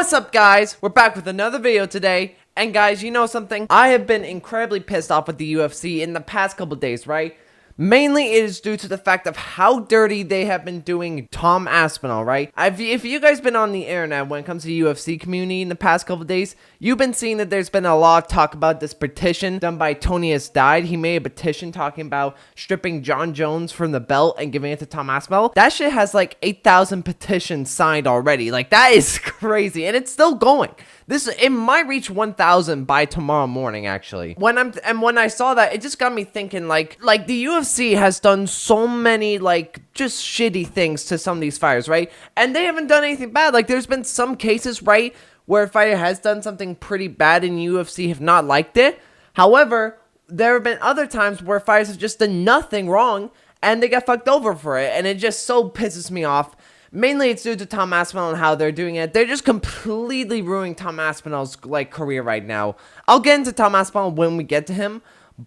What's up, guys? We're back with another video today. And guys, you know something? I have been incredibly pissed off with the UFC in the past couple days, right? Mainly it is due to the fact of how dirty they have been doing Tom Aspinall, right? If you guys been on the internet when it comes to the UFC community in the past couple days, you've been seeing that there's been a lot of talk about this petition done by Demetrious Johnson. He made a petition talking about stripping Jon Jones from the belt and giving it to Tom Aspinall. That shit has like 8,000 petitions signed already. Like, that is crazy, and it's still going. It might reach 1,000 by tomorrow morning, actually. When I saw that, it just got me thinking, like the UFC has done so many, like, just shitty things to some of these fighters, right? And they haven't done anything bad. Like, there's been some cases, right, where a fighter has done something pretty bad and UFC have not liked it. However, there have been other times where fighters have just done nothing wrong and they got fucked over for it, and it just so pisses me off. Mainly, it's due to Tom Aspinall and how they're doing it. They're just completely ruining Tom Aspinall's, like, career right now. I'll get into Tom Aspinall when we get to him,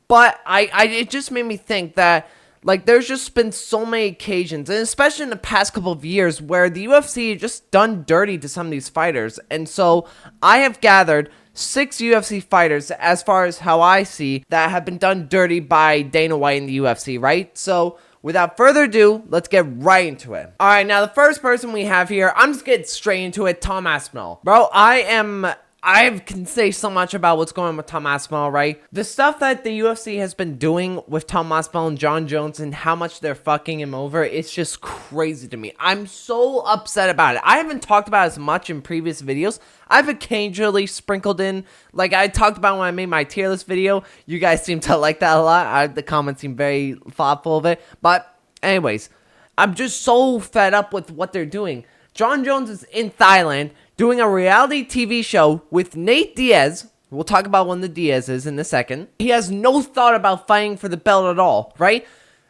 but it just made me think that, like, there's just been so many occasions, and especially in the past couple of years, where the UFC just done dirty to some of these fighters. And so, I have gathered 6 UFC fighters, as far as how I see, that have been done dirty by Dana White in the UFC, right? So, without further ado, let's get right into it. Alright, now the first person we have here, I'm just getting straight into it, Tom Aspinall. Bro, I can say so much about what's going on with Tom Aspinall, right? The stuff that the UFC has been doing with Tom Aspinall and Jon Jones and how much they're fucking him over, it's just crazy to me. I'm so upset about it. I haven't talked about it as much in previous videos. I've occasionally sprinkled in, like I talked about when I made my tier list video. You guys seem to like that a lot. The comments seem very thoughtful of it. But anyways, I'm just so fed up with what they're doing. Jon Jones is in Thailand doing a reality TV show with Nate Diaz. We'll talk about one of the Diaz's in a second. He has no thought about fighting for the belt at all, right?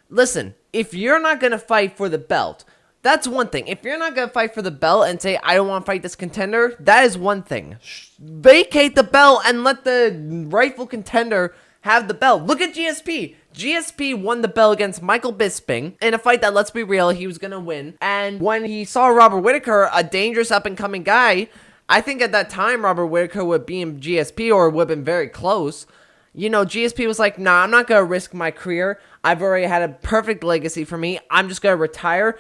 Listen, if you're not going to fight for the belt, that's one thing. If you're not going to fight for the belt and say, I don't want to fight this contender, that is one thing. Vacate the belt and let the rightful contender have the belt. Look at GSP. GSP won the belt against Michael Bisping in a fight that, let's be real, he was going to win. And when he saw Robert Whittaker, a dangerous up-and-coming guy, I think at that time Robert Whittaker would be in GSP or would have been very close. You know, GSP was like, nah, I'm not going to risk my career. I've already had a perfect legacy for me. I'm just going to retire.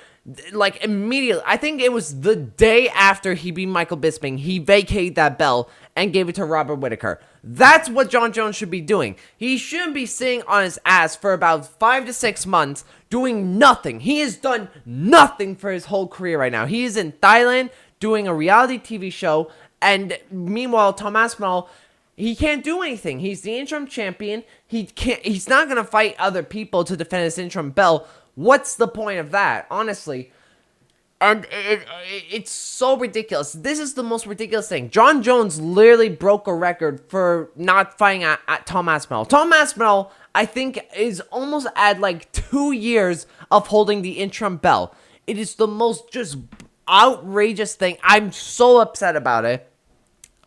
Like, immediately. I think it was the day after he beat Michael Bisping, he vacated that belt and gave it to Robert Whittaker. That's what Jon Jones should be doing. He shouldn't be sitting on his ass for about 5 to 6 months doing nothing. He has done nothing for his whole career right now. He is in Thailand doing a reality TV show, and meanwhile, Tom Aspinall, he can't do anything. He's the interim champion. He's not going to fight other people to defend his interim belt. What's the point of that, honestly? And it's so ridiculous. This is the most ridiculous thing. Jon Jones literally broke a record for not fighting at Tom Aspinall. Tom Aspinall, I think, is almost at like 2 years of holding the interim belt. It is the most just outrageous thing. I'm so upset about it.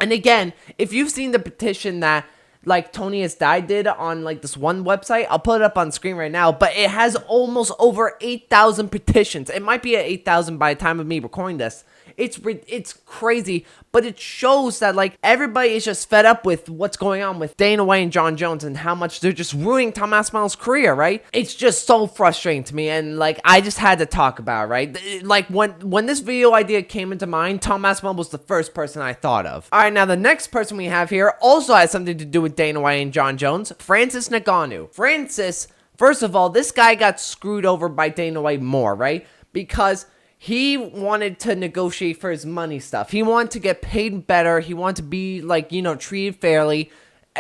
And again, if you've seen the petition that, like, Tony Has Died did on, like, this one website, I'll put it up on screen right now, but it has almost over 8,000 petitions. It might be at 8,000 by the time of me recording this. It's crazy, but it shows that, like, everybody is just fed up with what's going on with Dana White and Jon Jones and how much they're just ruining Tom Aspinall's career, right? It's just so frustrating to me, and, like, I just had to talk about it, right? Like, when this video idea came into mind, Tom Aspinall was the first person I thought of. Alright, now the next person we have here also has something to do with Dana White and Jon Jones, Francis Ngannou. Francis, first of all, this guy got screwed over by Dana White more, right? Because he wanted to negotiate for his money stuff. He wanted to get paid better. He wanted to be, like, you know, treated fairly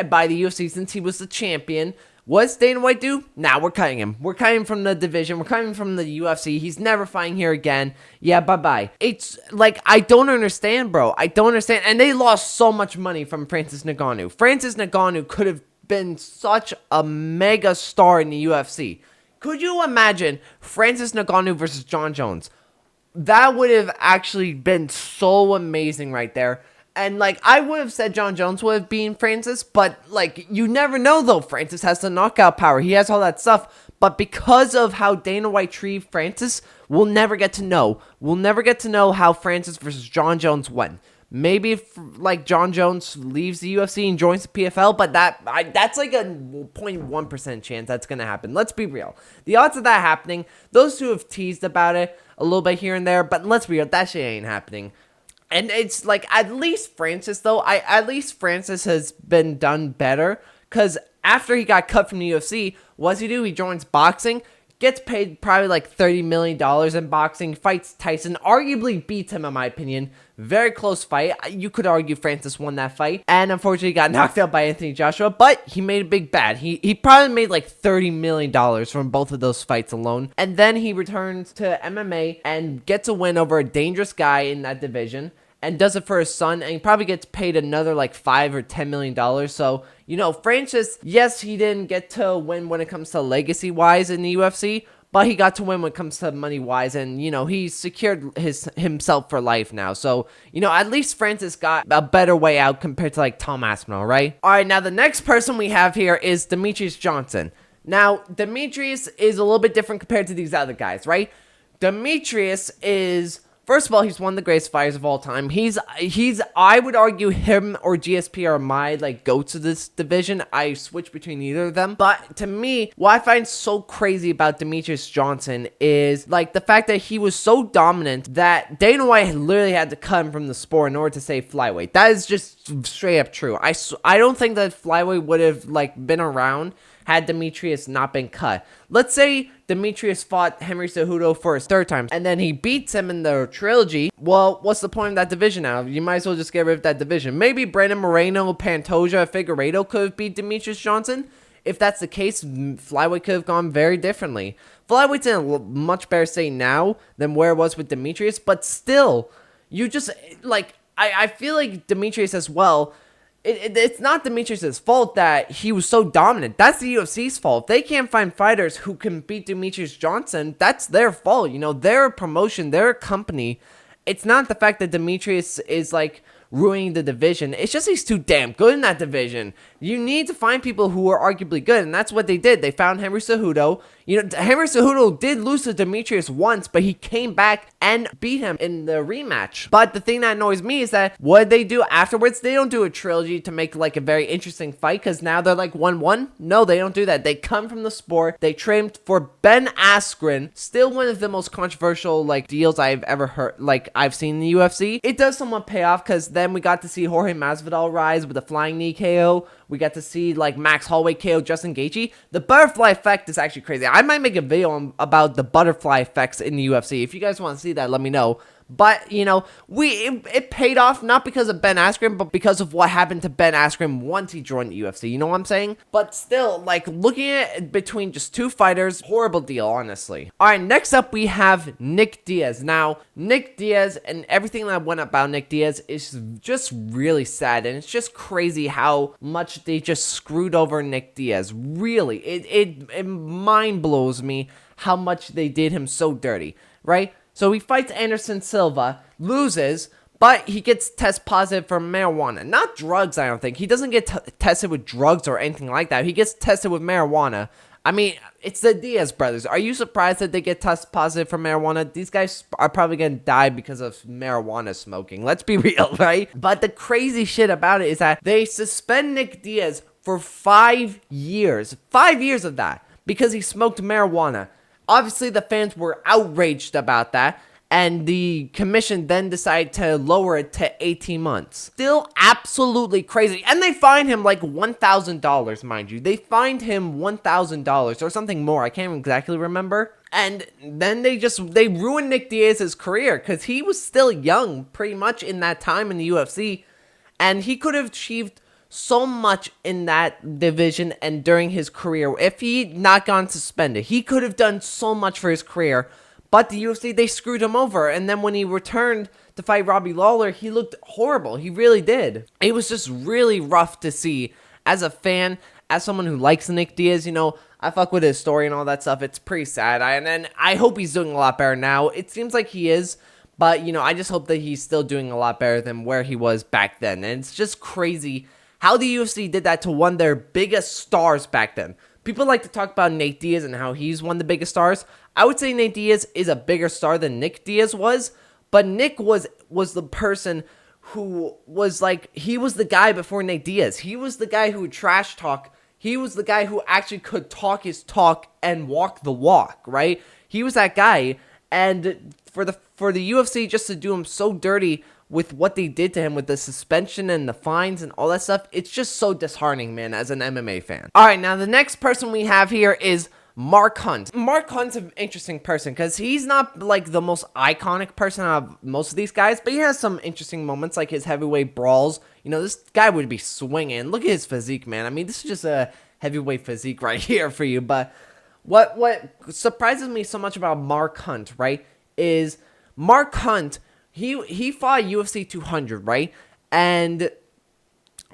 by the UFC since he was the champion. What's Dana White do? Nah, we're cutting him. We're cutting him from the division. We're cutting him from the UFC. He's never fighting here again. Yeah, bye-bye. It's, like, I don't understand, bro. I don't understand. And they lost so much money from Francis Ngannou. Francis Ngannou could have been such a mega star in the UFC. Could you imagine Francis Ngannou versus Jon Jones? That would have actually been so amazing right there. And, like, I would have said Jon Jones would have beaten Francis, but, like, you never know, though. Francis has the knockout power. He has all that stuff. But because of how Dana White treated Francis, we'll never get to know. We'll never get to know how Francis versus Jon Jones went. Maybe if, like, John Jones leaves the UFC and joins the PFL, but that's like a 0.1% chance that's going to happen. Let's be real. The odds of that happening, those two have teased about it a little bit here and there, but let's be real, that shit ain't happening. And it's like, at least Francis, though, at least Francis has been done better, because after he got cut from the UFC, what does he do? He joins boxing, gets paid probably like $30 million in boxing, fights Tyson, arguably beats him in my opinion. Very close fight. You could argue Francis won that fight, and unfortunately got knocked out by Anthony Joshua, but he made a big bet. He probably made like $30 million from both of those fights alone, and then he returns to MMA and gets a win over a dangerous guy in that division, and does it for his son, and he probably gets paid another like $5 or $10 million. So, you know, Francis, yes, he didn't get to win when it comes to legacy-wise in the UFC, but he got to win when it comes to money-wise, and, you know, he secured himself for life now. So, you know, at least Francis got a better way out compared to, like, Tom Aspinall, right? All right, now the next person we have here is Demetrious Johnson. Now, Demetrious is a little bit different compared to these other guys, right? Demetrious is... First of all, he's one of the greatest fighters of all time. I would argue him or GSP are my, like, go-to this division. I switch between either of them. But to me, what I find so crazy about Demetrious Johnson is, like, the fact that he was so dominant that Dana White literally had to cut him from the sport in order to save flyweight. That is just straight up true. I don't think that flyweight would have, like, been around had Demetrious not been cut. Let's say Demetrious fought Henry Cejudo for his third time, and then he beats him in the trilogy. Well, what's the point of that division now? You might as well just get rid of that division. Maybe Brandon Moreno, Pantoja, Figueiredo could have beat Demetrious Johnson. If that's the case, flyweight could have gone very differently. Flyweight's in a much better state now than where it was with Demetrious, but still, you just, like, I feel like Demetrious as well, it's not Demetrius' fault that he was so dominant. That's the UFC's fault. If they can't find fighters who can beat Demetrious Johnson, that's their fault. You know, their promotion, their company. It's not the fact that Demetrius is, like, ruining the division. It's just he's too damn good in that division. You need to find people who are arguably good, and that's what they did. They found Henry Cejudo. You know, Henry Cejudo did lose to Demetrius once, but he came back and beat him in the rematch. But the thing that annoys me is that what did they do afterwards? They don't do a trilogy to make, like, a very interesting fight, because now they're, like, 1-1. No, they don't do that. They come from the sport. They trained for Ben Askren, still one of the most controversial, like, deals I've ever heard, like, I've seen in the UFC. It does somewhat pay off, because then we got to see Jorge Masvidal rise with a flying knee KO. We got to see, like, Max Holloway KO Justin Gaethje. The butterfly effect is actually crazy. I might make a video about the butterfly effects in the UFC. If you guys want to see that, let me know. But, you know, it paid off not because of Ben Askren, but because of what happened to Ben Askren once he joined the UFC. You know what I'm saying? But still, like, looking at it between just two fighters, horrible deal, honestly. All right, next up we have Nick Diaz. Now, Nick Diaz and everything that went about Nick Diaz is just really sad, and it's just crazy how much they just screwed over Nick Diaz. Really, it mind blows me how much they did him so dirty, right? So he fights Anderson Silva, loses, but he gets test positive for marijuana. Not drugs, I don't think. He doesn't get tested with drugs or anything like that. He gets tested with marijuana. I mean, it's the Diaz brothers. Are you surprised that they get test positive for marijuana? These guys are probably going to die because of marijuana smoking. Let's be real, right? But the crazy shit about it is that they suspend Nick Diaz for 5 years. 5 years of that because he smoked marijuana. Obviously, the fans were outraged about that, and the commission then decided to lower it to 18 months. Still absolutely crazy. And they fined him like $1,000, mind you. They fined him $1,000 or something more. I can't exactly remember. And then they ruined Nick Diaz's career because he was still young pretty much in that time in the UFC, and he could have achieved so much in that division and during his career. If he'd not gone suspended, he could have done so much for his career. But the UFC, they screwed him over. And then when he returned to fight Robbie Lawler, he looked horrible. He really did. It was just really rough to see. As a fan, as someone who likes Nick Diaz, you know, I fuck with his story and all that stuff. It's pretty sad. And I hope he's doing a lot better now. It seems like he is. But, you know, I just hope that he's still doing a lot better than where he was back then. And it's just crazy how the UFC did that to one of their biggest stars back then. People like to talk about Nate Diaz and how he's one of the biggest stars. I would say Nate Diaz is a bigger star than Nick Diaz was, but Nick was the person who was like, he was the guy before Nate Diaz. He was the guy who would trash talk. He was the guy who actually could talk his talk and walk the walk, right? He was that guy. And for the UFC just to do him so dirty with what they did to him with the suspension and the fines and all that stuff, it's just so disheartening, man, as an MMA fan. All right, now the next person we have here is Mark Hunt. Mark Hunt's an interesting person because he's not like the most iconic person out of most of these guys, but he has some interesting moments like his heavyweight brawls. You know, this guy would be swinging. Look at his physique, man. I mean, this is just a heavyweight physique right here for you. But what surprises me so much about Mark Hunt, right, is Mark Hunt, he fought UFC 200, right? And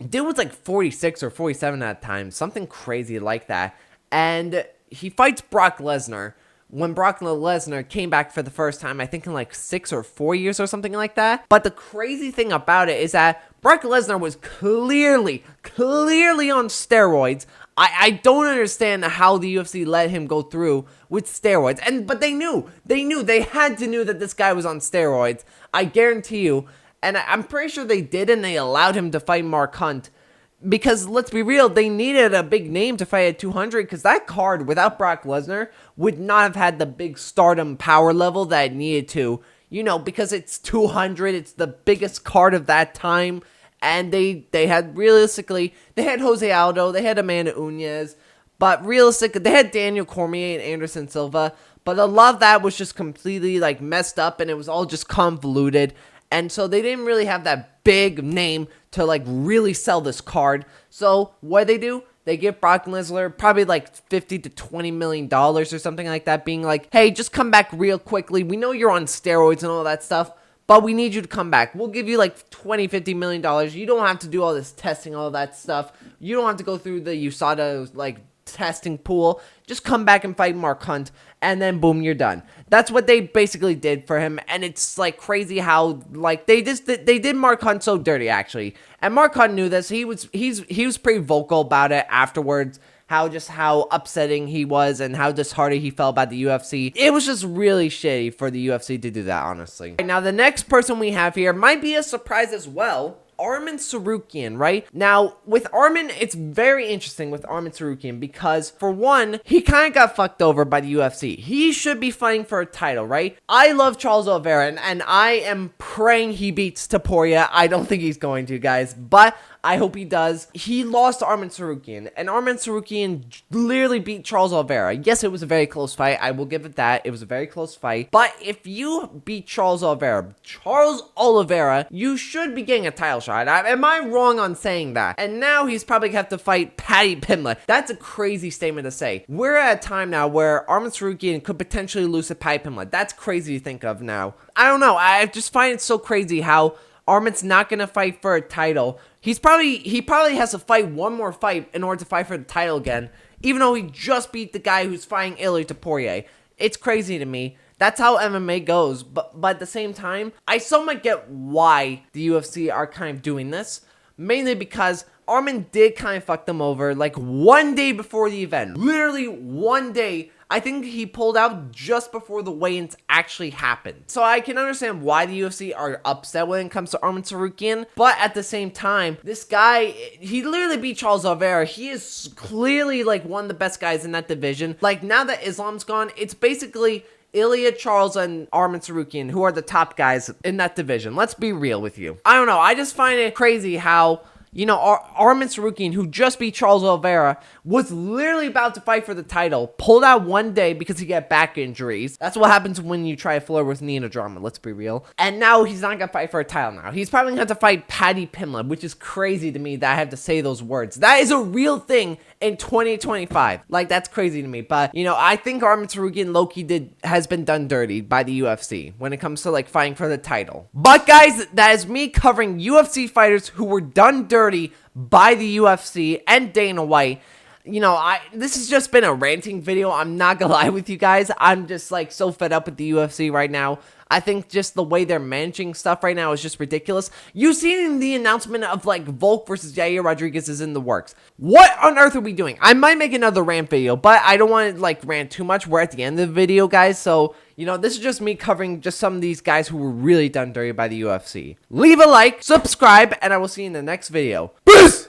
dude was like 46 or 47 at the time, something crazy like that. And he fights Brock Lesnar when Brock Lesnar came back for the first time, I think in like 6 or 4 years or something like that. But the crazy thing about it is that Brock Lesnar was clearly on steroids. I don't understand how the UFC let him go through with steroids. But they had to know that this guy was on steroids. I guarantee you. And I'm pretty sure they did, and they allowed him to fight Mark Hunt. Because, let's be real, they needed a big name to fight at 200, because that card, without Brock Lesnar, would not have had the big stardom power level that it needed to. You know, because it's 200, it's the biggest card of that time, and they had, realistically, they had Jose Aldo, they had Amanda Nunes, but realistically, they had Daniel Cormier and Anderson Silva, but a lot of that was just completely, like, messed up, and it was all just convoluted. And so they didn't really have that big name to like really sell this card. So what do? They give Brock Lesnar probably like $50 to $20 million or something like that, being like, hey, just come back real quickly. We know you're on steroids and all that stuff, but we need you to come back. We'll give you like $20-50 million. You don't have to do all this testing, all that stuff. You don't have to go through the USADA like testing pool. Just come back and fight Mark Hunt, and then boom, you're done. That's what they basically did for him, and it's like crazy how like they did Mark Hunt so dirty actually. And Mark Hunt knew this. He was pretty vocal about it afterwards. How upsetting he was and how disheartened he felt about the UFC. It was just really shitty for the UFC to do that, honestly. Now the next person we have here might be a surprise as well. Arman Tsarukyan, right? Now, with Arman, it's very interesting with Arman Tsarukyan because, for one, he kind of got fucked over by the UFC. He should be fighting for a title, right? I love Charles Oliveira, and I am praying he beats Topuria. I don't think he's going to, guys, but I hope he does. He lost to Arman Tsarukyan, and Arman Tsarukyan clearly beat Charles Oliveira. Yes, it was a very close fight. I will give it that. It was a very close fight. But if you beat Charles Oliveira, you should be getting a title shot. Am I wrong on saying that? And now he's probably going to have to fight Paddy Pimblett. That's a crazy statement to say. We're at a time now where Arman Tsarukyan could potentially lose to Paddy Pimblett. That's crazy to think of now. I don't know. I just find it so crazy how Arman's not going to fight for a title. He probably has to fight one more fight in order to fight for the title again, even though he just beat the guy who's fighting Ilia Topuria. It's crazy to me. That's how MMA goes. But at the same time, I somewhat get why the UFC are kind of doing this. Mainly because Arman did kind of fuck them over like one day before the event. Literally one day. I think he pulled out just before the weigh-ins actually happened. So I can understand why the UFC are upset when it comes to Arman Tsarukyan. But at the same time, this guy, he literally beat Charles Oliveira. He is clearly like one of the best guys in that division. Like now that Islam's gone, it's basically Ilia, Charles, and Arman Tsarukyan who are the top guys in that division. Let's be real with you. I don't know. I just find it crazy how, you know, Arman Tsarukyan, who just beat Charles Oliveira, was literally about to fight for the title, pulled out one day because he got back injuries. That's what happens when you try to flirt with Nina Drama, let's be real. And now he's not going to fight for a title now. He's probably going to have to fight Paddy Pimblett, which is crazy to me that I have to say those words. That is a real thing in 2025. Like, that's crazy to me. But, you know, I think Arman Tsarukyan low-key has been done dirty by the UFC when it comes to, like, fighting for the title. But, guys, that is me covering UFC fighters who were done dirty by the UFC and Dana White. you know, this has just been a ranting video. I'm not gonna lie with you guys. I'm just like so fed up with the UFC right now. I think just the way they're managing stuff right now is just ridiculous. You seen the announcement of like Volk versus Yair Rodriguez is in the works. What on earth are we doing? I might make another rant video, but I don't want to like rant too much. We're at the end of the video, guys. So, you know, this is just me covering just some of these guys who were really done dirty by the UFC. Leave a like, subscribe, and I will see you in the next video. Peace!